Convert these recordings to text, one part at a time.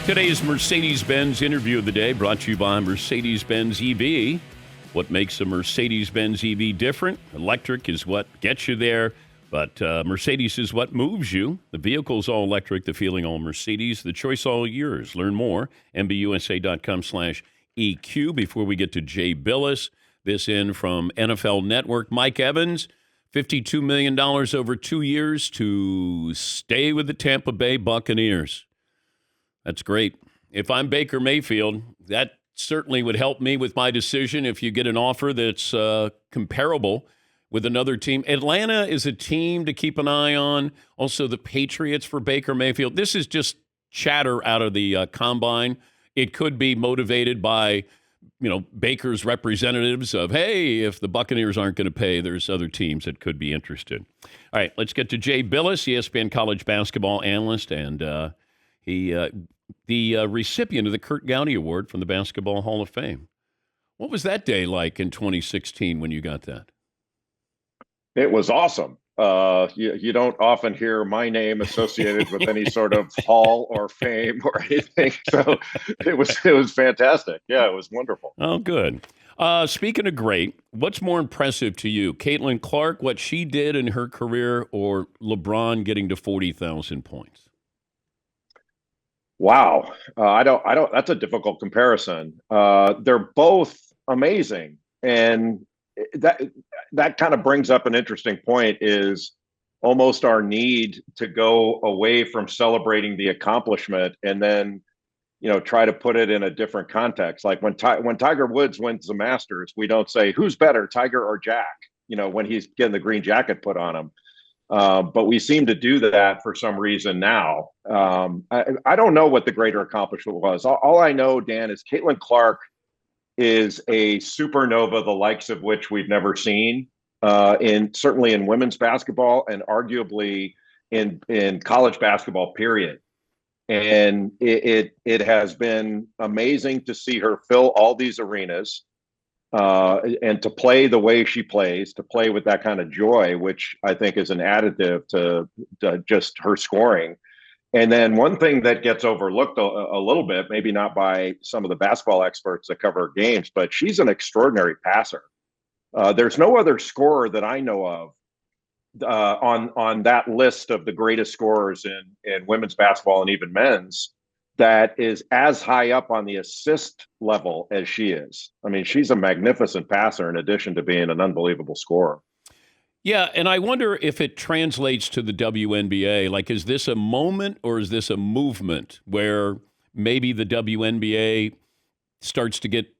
Today's Mercedes-Benz interview of the day brought to you by Mercedes-Benz EV. What makes a Mercedes-Benz EV different? Electric is what gets you there, but Mercedes is what moves you. The vehicle's all electric, the feeling all Mercedes, the choice all yours. Learn more, mbusa.com/EQ. Before we get to Jay Bilas, this in from NFL Network. Mike Evans, $52 million over 2 years to stay with the Tampa Bay Buccaneers. That's great. If I'm Baker Mayfield, that certainly would help me with my decision if you get an offer that's comparable with another team. Atlanta is a team to keep an eye on. Also, the Patriots for Baker Mayfield. This is just chatter out of the combine. It could be motivated by, Baker's representatives of, hey, if the Buccaneers aren't going to pay, there's other teams that could be interested. All right, let's get to Jay Bilas, ESPN college basketball analyst, and the recipient of the Kurt Gowdy Award from the Basketball Hall of Fame. What was that day like in 2016 when you got that? It was awesome. You don't often hear my name associated with any sort of hall or fame or anything. So it was fantastic. Yeah, it was wonderful. Oh, good. Speaking of great, what's more impressive to you? Caitlin Clark, what she did in her career, or LeBron getting to 40,000 points? Wow. I don't, that's a difficult comparison. They're both amazing. And that kind of brings up an interesting point, is almost our need to go away from celebrating the accomplishment and then, try to put it in a different context. Like when Tiger Woods wins the Masters, we don't say who's better, Tiger or Jack, when he's getting the green jacket put on him. But we seem to do that for some reason now. I don't know what the greater accomplishment was. All I know, Dan, is Caitlin Clark is a supernova, the likes of which we've never seen, certainly in women's basketball and arguably in college basketball, period. And it has been amazing to see her fill all these arenas. And to play the way she plays, to play with that kind of joy, which I think is an additive to just her scoring. And then one thing that gets overlooked a little bit, maybe not by some of the basketball experts that cover games, but she's an extraordinary passer. There's no other scorer that I know of on that list of the greatest scorers in women's basketball and even men's that is as high up on the assist level as she is. I mean, she's a magnificent passer in addition to being an unbelievable scorer. Yeah, and I wonder if it translates to the WNBA. Like, is this a moment or is this a movement where maybe the WNBA starts to get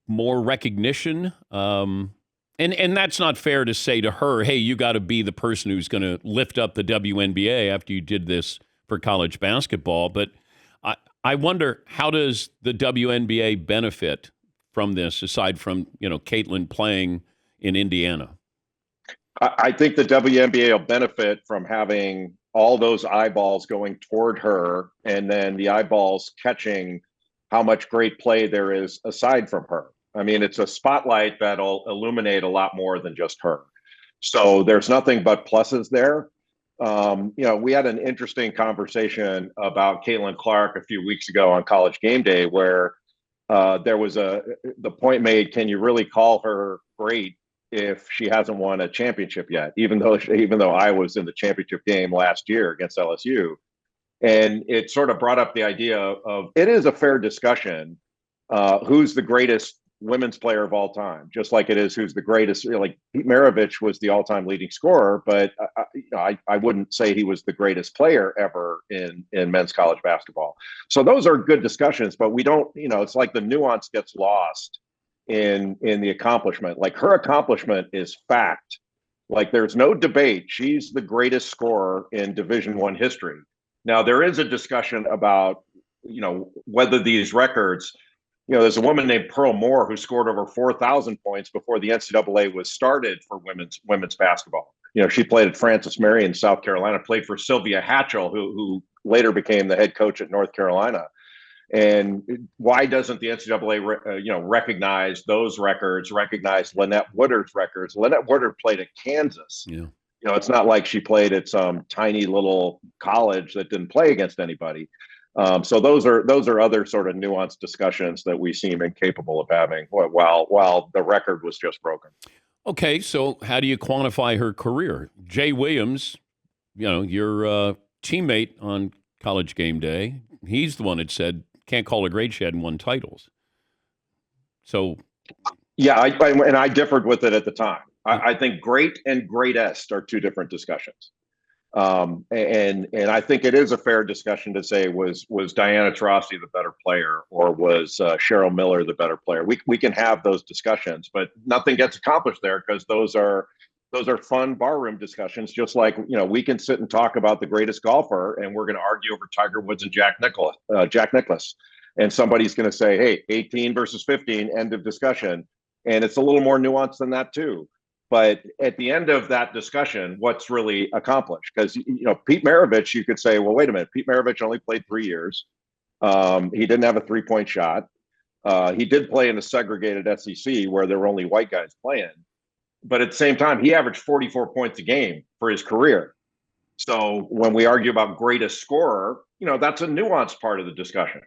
more recognition? And that's not fair to say to her, hey, you got to be the person who's going to lift up the WNBA after you did this for college basketball. But I wonder, how does the WNBA benefit from this, aside from, Caitlin playing in Indiana? I think the WNBA will benefit from having all those eyeballs going toward her, and then the eyeballs catching how much great play there is aside from her. I mean, it's a spotlight that'll illuminate a lot more than just her. So there's nothing but pluses there. We had an interesting conversation about Caitlin Clark a few weeks ago on College Game Day, where there was the point made: can you really call her great if she hasn't won a championship yet? Even though I was in the championship game last year against LSU, and it sort of brought up the idea of it is a fair discussion. Who's the greatest women's player of all time, just like it is who's the greatest. Like Pete Maravich was the all-time leading scorer, but I wouldn't say he was the greatest player ever in men's college basketball. So those are good discussions, but we don't, it's like the nuance gets lost in the accomplishment. Like her accomplishment is fact. Like there's no debate. She's the greatest scorer in Division I history. Now there is a discussion about, whether these records, there's a woman named Pearl Moore who scored over 4,000 points before the NCAA was started for women's basketball. She played at Francis Marion, South Carolina, played for Sylvia Hatchell, who later became the head coach at North Carolina. And why doesn't the NCAA, recognize those records, recognize Lynette Woodard's records? Lynette Woodard played at Kansas. Yeah. It's not like she played at some tiny little college that didn't play against anybody. So those are other sort of nuanced discussions that we seem incapable of having while the record was just broken. Okay, so how do you quantify her career? Jay Williams, your teammate on College Game Day, he's the one that said, can't call her great, she hadn't won titles. So, yeah, and I differed with it at the time. I think great and greatest are two different discussions. And I think it is a fair discussion to say was Diana Taurasi the better player, or was Cheryl Miller the better player? We can have those discussions, but nothing gets accomplished there because those are fun barroom discussions. Just like we can sit and talk about the greatest golfer, and we're going to argue over Tiger Woods and Jack Nicklaus, and somebody's going to say, "Hey, 18 versus 15, end of discussion," and it's a little more nuanced than that too. But at the end of that discussion, what's really accomplished? Because Pete Maravich, you could say, well, wait a minute, Pete Maravich only played 3 years. He didn't have a 3-point shot. He did play in a segregated SEC where there were only white guys playing. But at the same time, he averaged 44 points a game for his career. So when we argue about greatest scorer, that's a nuanced part of the discussion.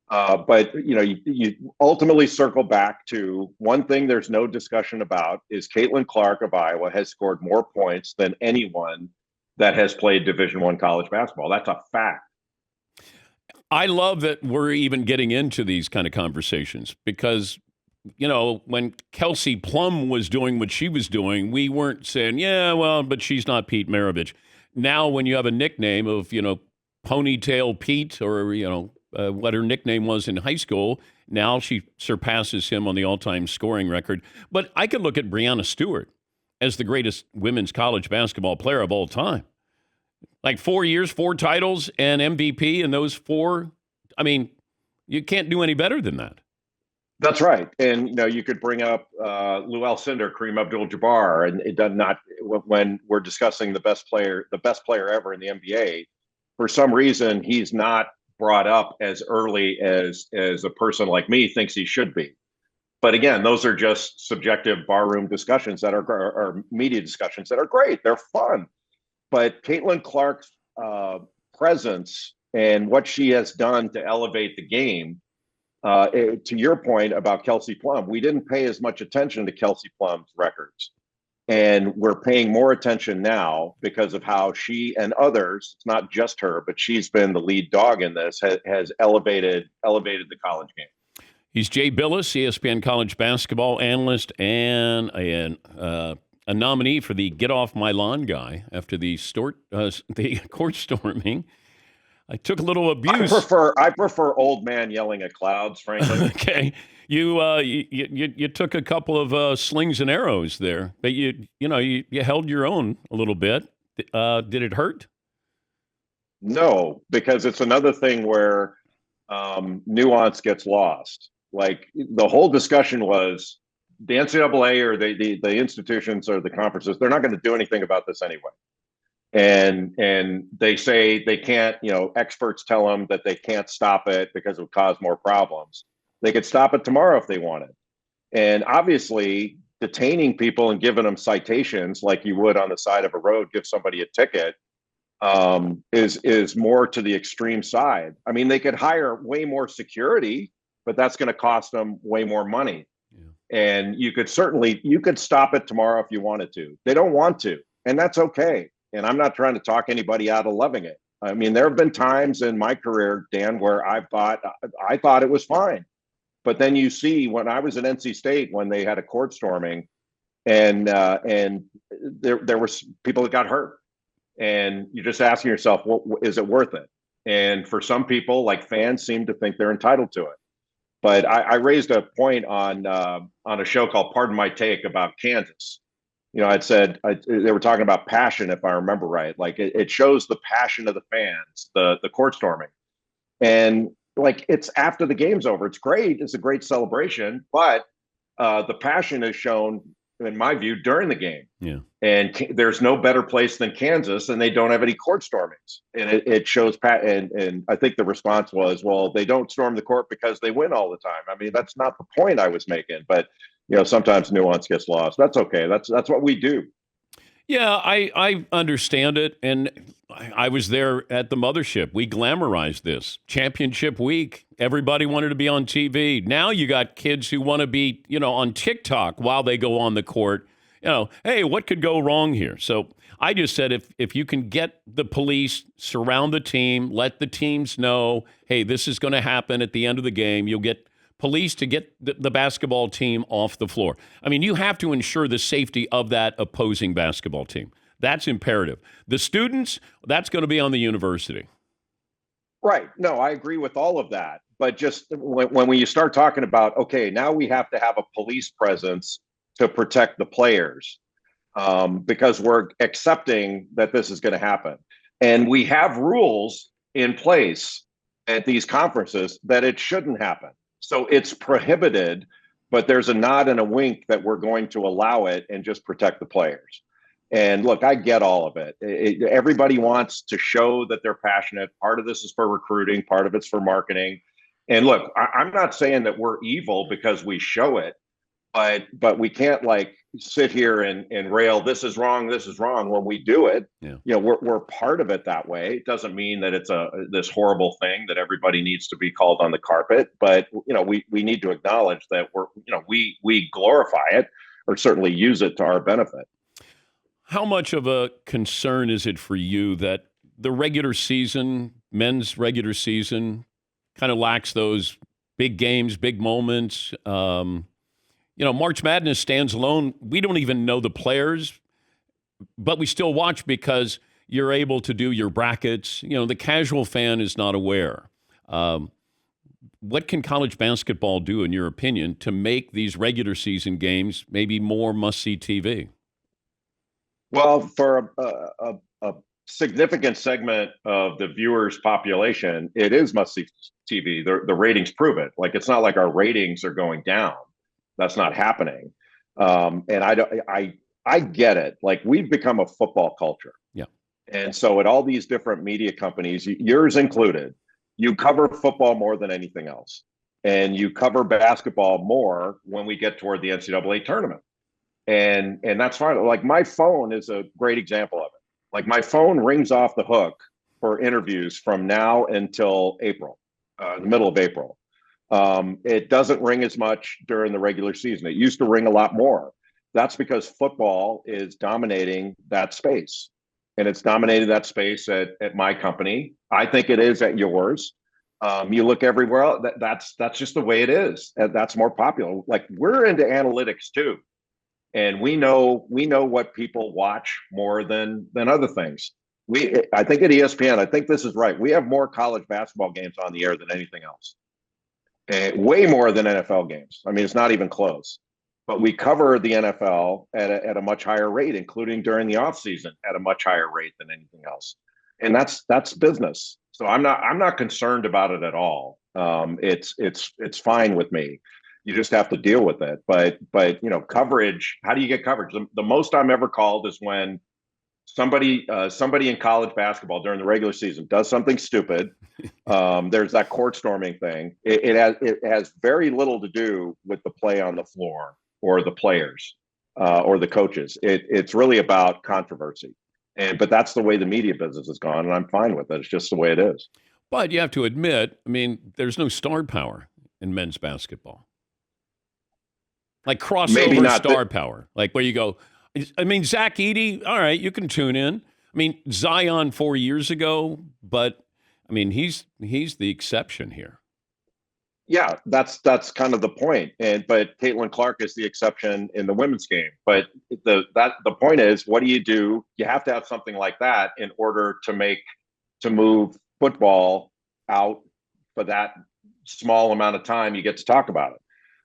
But you ultimately circle back to one thing there's no discussion about is Caitlin Clark of Iowa has scored more points than anyone that has played Division I college basketball. That's a fact. I love that we're even getting into these kind of conversations because, when Kelsey Plum was doing what she was doing, we weren't saying, yeah, well, but she's not Pete Maravich. Now, when you have a nickname of, Ponytail Pete, or, what her nickname was in high school, now she surpasses him on the all-time scoring record. But I could look at Breanna Stewart as the greatest women's college basketball player of all time. Like 4 years, 4 titles, and MVP in those 4. I mean, you can't do any better than that. That's right. And, you could bring up Lou Alcindor, Kareem Abdul-Jabbar, and it does not, when we're discussing the best player ever in the NBA, for some reason, he's not brought up as early as a person like me thinks he should be. But again, those are just subjective barroom discussions that are media discussions that are great. They're fun. But Caitlin Clark's presence and what she has done to elevate the game, to your point about Kelsey Plum, we didn't pay as much attention to Kelsey Plum's records. And we're paying more attention now because of how she and others, it's not just her, but she's been the lead dog in this, has elevated the college game. He's Jay Bilas, ESPN college basketball analyst, and a nominee for the Get Off My Lawn guy after the court storming. I took a little abuse. I prefer old man yelling at clouds, frankly. Okay. You took a couple of slings and arrows there, but you held your own a little bit. Did it hurt? No, because it's another thing where nuance gets lost. Like the whole discussion was the NCAA or the institutions or the conferences, they're not going to do anything about this anyway. And they say they can't, experts tell them that they can't stop it because it would cause more problems. They could stop it tomorrow if they wanted. And obviously, detaining people and giving them citations like you would on the side of a road, give somebody a ticket, is more to the extreme side. I mean, they could hire way more security, but that's going to cost them way more money. Yeah. And you could stop it tomorrow if you wanted to. They don't want to, and that's okay. And I'm not trying to talk anybody out of loving it. I mean, there have been times in my career, Dan, where I thought it was fine. But then you see when I was at NC State, when they had a court storming and there were people that got hurt, and you're just asking yourself, is it worth it? And for some people, like fans, seem to think they're entitled to it. But I raised a point on a show called Pardon My Take about Kansas. I'd said they were talking about passion, if I remember right. Like it shows the passion of the fans, the court storming. And like it's after the game's over. It's great. It's a great celebration. But the passion is shown, in my view, during the game. Yeah. And there's no better place than Kansas, and they don't have any court stormings. And it shows and I think the response was, well, they don't storm the court because they win all the time. I mean, that's not the point I was making. But sometimes nuance gets lost. That's okay. That's what we do. Yeah, I understand it. And I was there at the mothership. We glamorized this. Championship week, everybody wanted to be on TV. Now you got kids who want to be, on TikTok while they go on the court. Hey, what could go wrong here? So I just said if you can get the police, surround the team, let the teams know, hey, this is going to happen at the end of the game. You'll get police to get the basketball team off the floor. I mean, you have to ensure the safety of that opposing basketball team. That's imperative. The students, that's going to be on the university. Right. No, I agree with all of that. But just when you start talking about, okay, now we have to have a police presence to protect the players, because we're accepting that this is going to happen. And we have rules in place at these conferences that it shouldn't happen. So it's prohibited, but there's a nod and a wink that we're going to allow it and just protect the players. And look, I get all of it. Everybody wants to show that they're passionate. Part of this is for recruiting, part of it's for marketing. And look, I'm not saying that we're evil because we show it, but we can't like sit here and rail, this is wrong when we do it. Yeah. We're part of it that way. It doesn't mean that it's this horrible thing that everybody needs to be called on the carpet, but we need to acknowledge that we glorify it, or certainly use it to our benefit. How much of a concern is it for you that the regular season, men's regular season, kind of lacks those big games, big moments? March Madness stands alone. We don't even know the players, but we still watch because you're able to do your brackets. The casual fan is not aware. What can college basketball do, in your opinion, to make these regular season games maybe more must-see TV? Well, for a significant segment of the viewers' population, it is must-see TV. The ratings prove it. Like, it's not like our ratings are going down. That's not happening. And I get it. Like, we've become a football culture. Yeah. And so at all these different media companies, yours included, you cover football more than anything else. And you cover basketball more when we get toward the NCAA tournament. And that's fine. Like, my phone is a great example of it. Like, my phone rings off the hook for interviews from now until April, the middle of April. It doesn't ring as much during the regular season. It used to ring a lot more. That's because football is dominating that space. And it's dominated that space at my company. I think it is at yours. You look everywhere else, that's just the way it is. That's more popular. Like, we're into analytics too. And we know what people watch more than other things. I think at ESPN, I think this is right, we have more college basketball games on the air than anything else. And way more than NFL games. I mean, it's not even close. But we cover the NFL at a much higher rate, including during the offseason at a much higher rate than anything else. And that's business. So I'm not concerned about it at all. It's fine with me. You just have to deal with it. But coverage. How do you get coverage? The most I'm ever called is when somebody in college basketball during the regular season does something stupid. There's that court storming thing. It has very little to do with the play on the floor or the players or the coaches. It's really about controversy. But that's the way the media business has gone, and I'm fine with it. It's just the way it is. But you have to admit, I mean, there's no star power in men's basketball. Like crossover star power. Like where you go, I mean, Zach Edey, all right, you can tune in. I mean, Zion 4 years ago, but I mean, he's the exception here. Yeah, that's kind of the point. But Caitlin Clark is the exception in the women's game. But the point is, what do? You have to have something like that in order to move football out for that small amount of time you get to talk about it.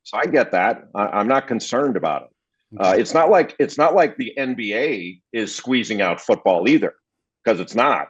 So I get that. I'm not concerned about it. It's not like the NBA is squeezing out football either, because it's not.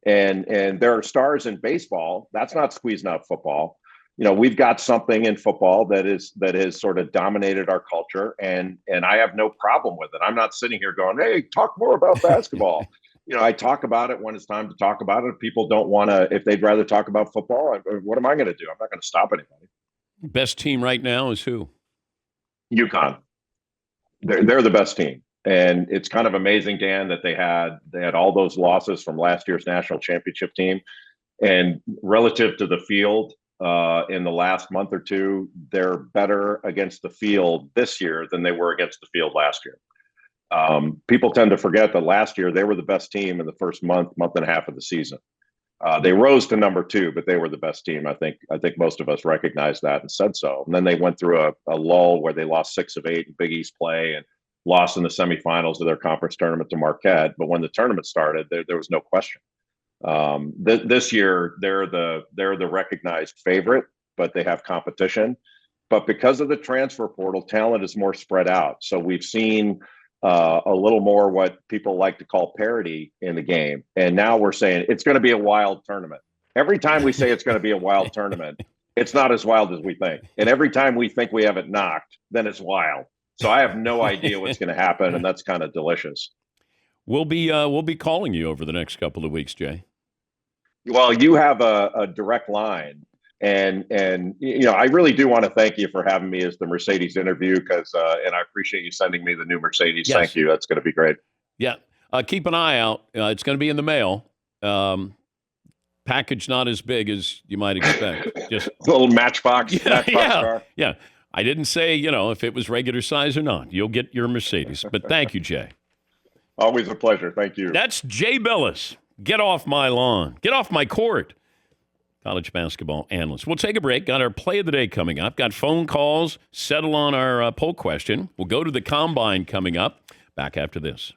And there are stars in baseball. That's not squeezing out football. We've got something in football that has sort of dominated our culture, and I have no problem with it. I'm not sitting here going, "Hey, talk more about basketball." I talk about it when it's time to talk about it. If people don't want to, if they'd rather talk about football, what am I going to do? I'm not going to stop anybody. Best team right now is who? UConn. They're the best team. And it's kind of amazing, Dan, that they had all those losses from last year's national championship team. And relative to the field, in the last month or two, they're better against the field this year than they were against the field last year. People tend to forget that last year they were the best team in the first month and a half of the season. They rose to number two, but they were the best team. I think most of us recognized that and said so. And then they went through a lull where they lost 6 of 8 in Big East play and lost in the semifinals of their conference tournament to Marquette. But when the tournament started, there was no question. This year they're the recognized favorite, but they have competition. But because of the transfer portal, talent is more spread out. So we've seen a little more what people like to call parity in the game. And now we're saying it's going to be a wild tournament. Every time we say it's going to be a wild tournament, it's not as wild as we think. And every time we think we have it knocked, then it's wild. So I have no idea what's going to happen, and that's kind of delicious. We'll be calling you over the next couple of weeks, Jay. Well, you have a direct line. And I really do want to thank you for having me as the Mercedes interview because and I appreciate you sending me the new Mercedes. Yes. Thank you. That's going to be great. Yeah. Keep an eye out. It's going to be in the mail. Package not as big as you might expect. Just a little matchbox car. Yeah. I didn't say, if it was regular size or not. You'll get your Mercedes. But thank you, Jay. Always a pleasure. Thank you. That's Jay Bilas. Get off my lawn. Get off my court. College basketball analyst. We'll take a break. Got our play of the day coming up. Got phone calls. Settle on our poll question. We'll go to the combine coming up. Back after this.